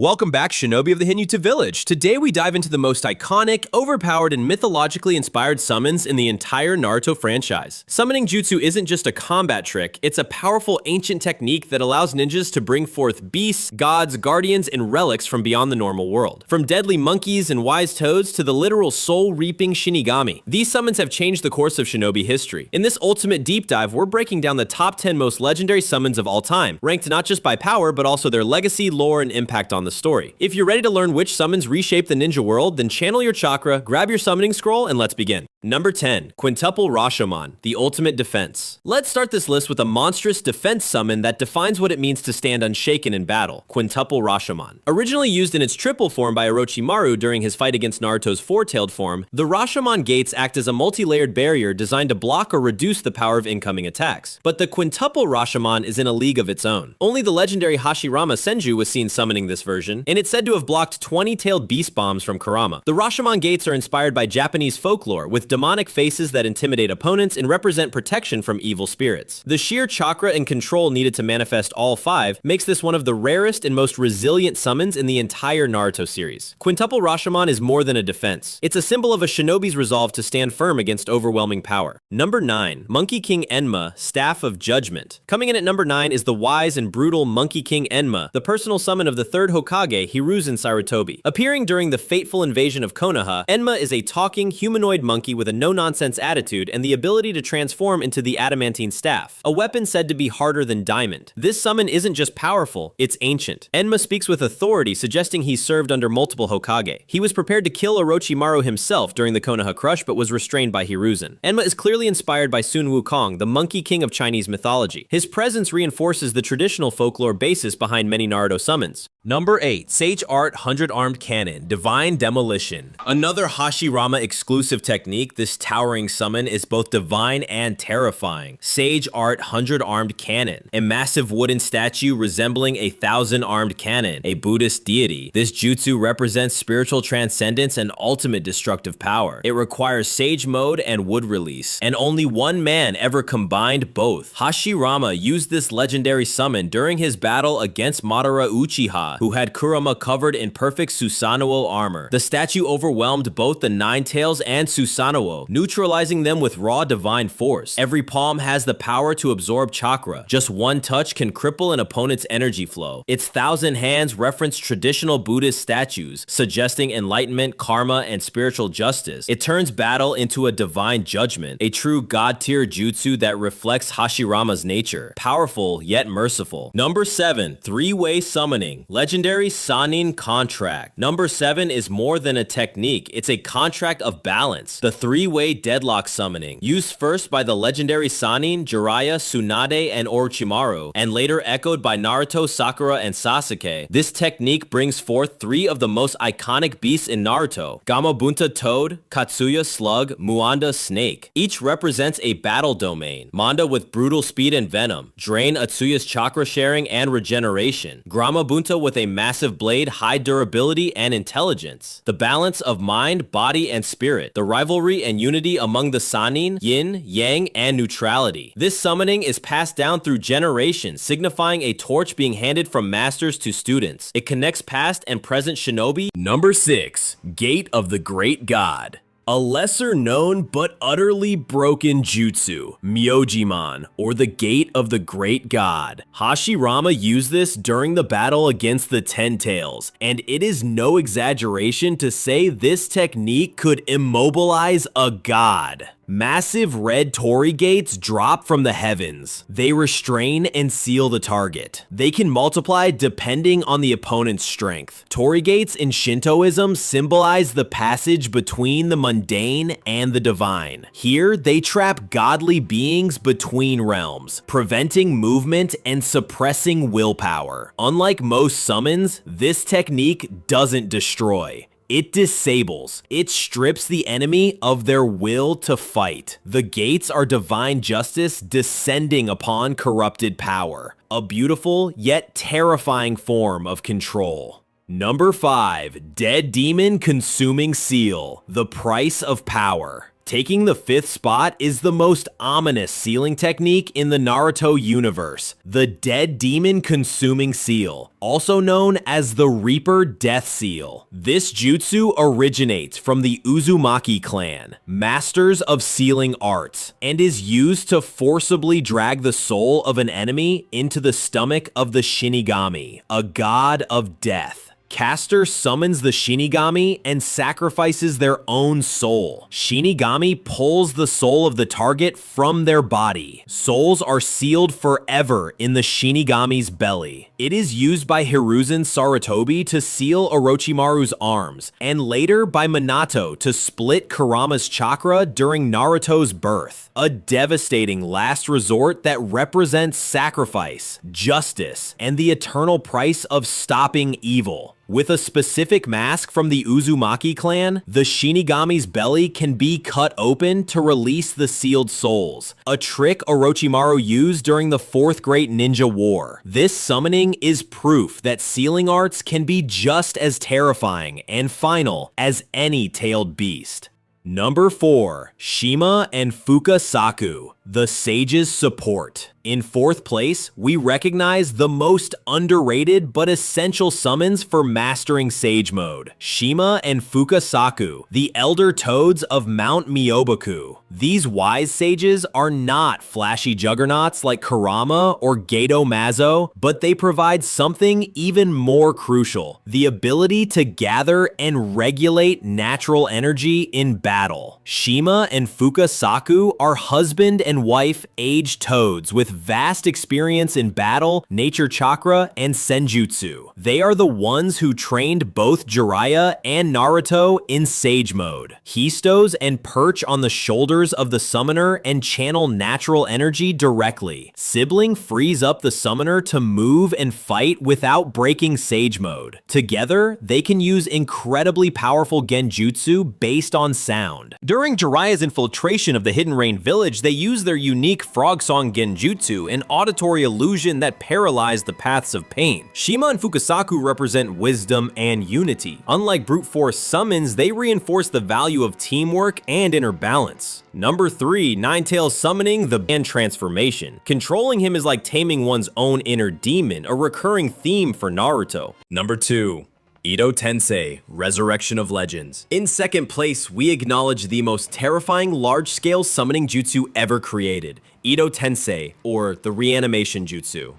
Welcome back, Shinobi of the Hinata Village. Today we dive into the most iconic, overpowered, and mythologically inspired summons in the entire Naruto franchise. Summoning Jutsu isn't just a combat trick, it's a powerful ancient technique that allows ninjas to bring forth beasts, gods, guardians, and relics from beyond the normal world. From deadly monkeys and wise toads to the literal soul-reaping Shinigami, these summons have changed the course of Shinobi history. In this ultimate deep dive, we're breaking down the top 10 most legendary summons of all time, ranked not just by power, but also their legacy, lore, and impact on the story. If you're ready to learn which summons reshape the ninja world, then channel your chakra, grab your summoning scroll, and let's begin. Number 10. Quintuple Rashimon, the ultimate defense. Let's start this list with a monstrous defense summon that defines what it means to stand unshaken in battle, Quintuple Rashimon. Originally used in its triple form by Orochimaru during his fight against Naruto's four-tailed form, the Rashomon gates act as a multi-layered barrier designed to block or reduce the power of incoming attacks. But the Quintuple Rashomon is in a league of its own. Only the legendary Hashirama Senju was seen summoning this version, and it's said to have blocked 20-tailed beast bombs from Kurama. The Rashomon gates are inspired by Japanese folklore, with demonic faces that intimidate opponents and represent protection from evil spirits. The sheer chakra and control needed to manifest all five makes this one of the rarest and most resilient summons in the entire Naruto series. Quintuple Rashomon is more than a defense. It's a symbol of a shinobi's resolve to stand firm against overwhelming power. Number 9. Monkey King Enma, Staff of Judgment. Coming in at number 9 is the wise and brutal Monkey King Enma, the personal summon of the third Hokage, Hiruzen Sarutobi. Appearing during the fateful invasion of Konoha, Enma is a talking, humanoid monkey with a no-nonsense attitude and the ability to transform into the adamantine staff, a weapon said to be harder than diamond. This summon isn't just powerful, it's ancient. Enma speaks with authority, suggesting he served under multiple Hokage. He was prepared to kill Orochimaru himself during the Konoha Crush, but was restrained by Hiruzen. Enma is clearly inspired by Sun Wukong, the Monkey King of Chinese mythology. His presence reinforces the traditional folklore basis behind many Naruto summons. Number 8. Sage Art 100-Armed Cannon, Divine Demolition. Another Hashirama exclusive technique, this towering summon is both divine and terrifying. Sage Art 100-Armed Cannon, a massive wooden statue resembling a 1,000-armed cannon, a Buddhist deity. This jutsu represents spiritual transcendence and ultimate destructive power. It requires sage mode and wood release, and only one man ever combined both. Hashirama used this legendary summon during his battle against Madara Uchiha, who had Kurama covered in perfect Susanoo armor. The statue overwhelmed both the Nine Tails and Susanoo, neutralizing them with raw divine force. Every palm has the power to absorb chakra. Just one touch can cripple an opponent's energy flow. Its 1,000 hands reference traditional Buddhist statues, suggesting enlightenment, karma, and spiritual justice. It turns battle into a divine judgment, a true god-tier jutsu that reflects Hashirama's nature. Powerful, yet merciful. Number 7. Three-way Summoning, Legendary Sannin Contract. Number 7 is more than a technique, it's a contract of balance. The three-way deadlock summoning, used first by the legendary Sannin, Jiraiya, Tsunade, and Orochimaru, and later echoed by Naruto, Sakura, and Sasuke. This technique brings forth three of the most iconic beasts in Naruto: Gamabunta Toad, Katsuya Slug, Muanda Snake. Each represents a battle domain. Manda with brutal speed and venom, Drain Atsuya's chakra sharing and regeneration, Gamabunta with a massive blade, high durability, and intelligence. The balance of mind, body, and spirit. The rivalry and unity among the Sannin, yin, yang, and neutrality. This summoning is passed down through generations, signifying a torch being handed from masters to students. It connects past and present shinobi. Number 6. Gate of the Great God. A lesser known but utterly broken jutsu, Myojimon, or the Gate of the Great God. Hashirama used this during the battle against the Ten Tails, and it is no exaggeration to say this technique could immobilize a god. Massive red torii gates drop from the heavens. They restrain and seal the target. They can multiply depending on the opponent's strength. Torii gates in Shintoism symbolize the passage between the mundane and the divine. Here, they trap godly beings between realms, preventing movement and suppressing willpower. Unlike most summons, this technique doesn't destroy. It disables. It strips the enemy of their will to fight. The gates are divine justice descending upon corrupted power. A beautiful yet terrifying form of control. Number 5. Dead Demon Consuming Seal, the Price of Power. Taking the 5th spot is the most ominous sealing technique in the Naruto universe, the Dead Demon Consuming Seal, also known as the Reaper Death Seal. This jutsu originates from the Uzumaki clan, masters of sealing arts, and is used to forcibly drag the soul of an enemy into the stomach of the Shinigami, a god of death. Caster summons the Shinigami and sacrifices their own soul. Shinigami pulls the soul of the target from their body. Souls are sealed forever in the Shinigami's belly. It is used by Hiruzen Sarutobi to seal Orochimaru's arms, and later by Minato to split Kurama's chakra during Naruto's birth. A devastating last resort that represents sacrifice, justice, and the eternal price of stopping evil. With a specific mask from the Uzumaki clan, the Shinigami's belly can be cut open to release the sealed souls, a trick Orochimaru used during the 4th Great Ninja War. This summoning is proof that sealing arts can be just as terrifying and final as any tailed beast. Number 4. Shima and Fuka Saku, the Sage's Support. In 4th place, we recognize the most underrated but essential summons for mastering Sage Mode, Shima and Fuka Saku, the Elder Toads of Mount Myoboku. These wise sages are not flashy juggernauts like Kurama or Gedo Mazo, but they provide something even more crucial, the ability to gather and regulate natural energy in battle. Shima and Fuka Saku are husband and wife aged toads with vast experience in battle, nature chakra, and senjutsu. They are the ones who trained both Jiraiya and Naruto in Sage Mode. Histos and perch on the shoulders of the summoner and channel natural energy directly. Sibling frees up the summoner to move and fight without breaking Sage Mode. Together, they can use incredibly powerful genjutsu based on sound. During Jiraiya's infiltration of the Hidden Rain village, they use their unique frog song genjutsu, an auditory illusion that paralyzed the paths of pain. Shima and Fukasaku represent wisdom and unity. Unlike brute force summons, they reinforce the value of teamwork and inner balance. Number 3, Ninetales summoning the Band Transformation. Controlling him is like taming one's own inner demon, a recurring theme for Naruto. Number 2. Ido Tensei, Resurrection of Legends. In 2nd place, we acknowledge the most terrifying large-scale summoning jutsu ever created, Ido Tensei, or the Reanimation Jutsu.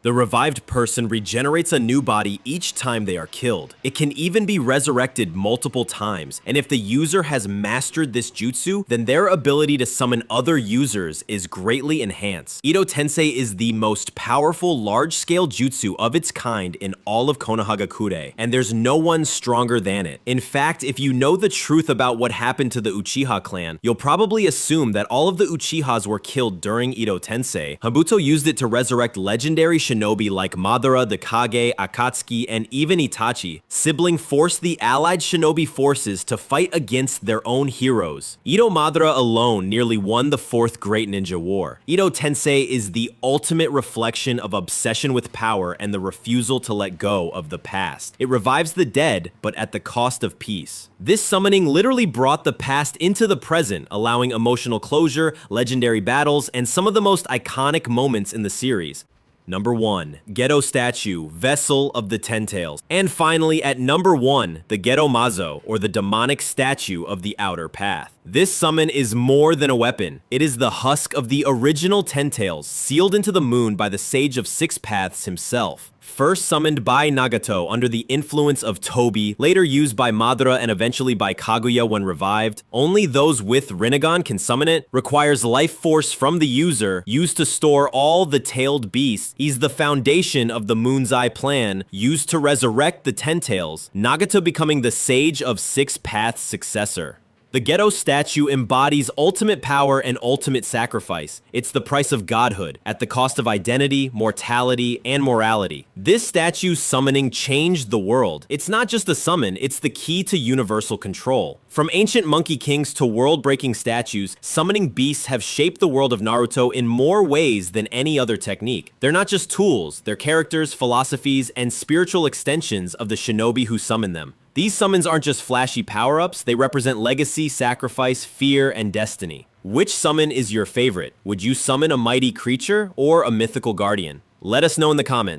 The revived person regenerates a new body each time they are killed. It can even be resurrected multiple times, and if the user has mastered this jutsu, then their ability to summon other users is greatly enhanced. Ido Tensei is the most powerful large-scale jutsu of its kind in all of Konohagakure, and there's no one stronger than it. In fact, if you know the truth about what happened to the Uchiha clan, you'll probably assume that all of the Uchihas were killed during Ido Tensei. Habuto used it to resurrect legendary shinobi like Madara, the Kage, Akatsuki, and even Itachi. Sibling forced the allied shinobi forces to fight against their own heroes. Ido Madara alone nearly won the 4th Great Ninja War. Ido Tensei is the ultimate reflection of obsession with power and the refusal to let go of the past. It revives the dead, but at the cost of peace. This summoning literally brought the past into the present, allowing emotional closure, legendary battles, and some of the most iconic moments in the series. Number 1, Ghetto Statue, Vessel of the Ten Tails. And finally, at number 1, the Ghetto Mazo, or the demonic statue of the Outer Path. This summon is more than a weapon. It is the husk of the original Ten Tails, sealed into the moon by the Sage of Six Paths himself. First summoned by Nagato under the influence of Tobi, later used by Madara and eventually by Kaguya when revived. Only those with Rinnegan can summon it. Requires life force from the user, used to store all the tailed beasts. He's the foundation of the Moon's Eye plan, used to resurrect the Ten Tails. Nagato becoming the Sage of Six Paths successor. The Ghetto Statue embodies ultimate power and ultimate sacrifice. It's the price of godhood, at the cost of identity, mortality, and morality. This statue's summoning changed the world. It's not just a summon, it's the key to universal control. From ancient monkey kings to world-breaking statues, summoning beasts have shaped the world of Naruto in more ways than any other technique. They're not just tools, they're characters, philosophies, and spiritual extensions of the shinobi who summon them. These summons aren't just flashy power-ups, they represent legacy, sacrifice, fear, and destiny. Which summon is your favorite? Would you summon a mighty creature or a mythical guardian? Let us know in the comments.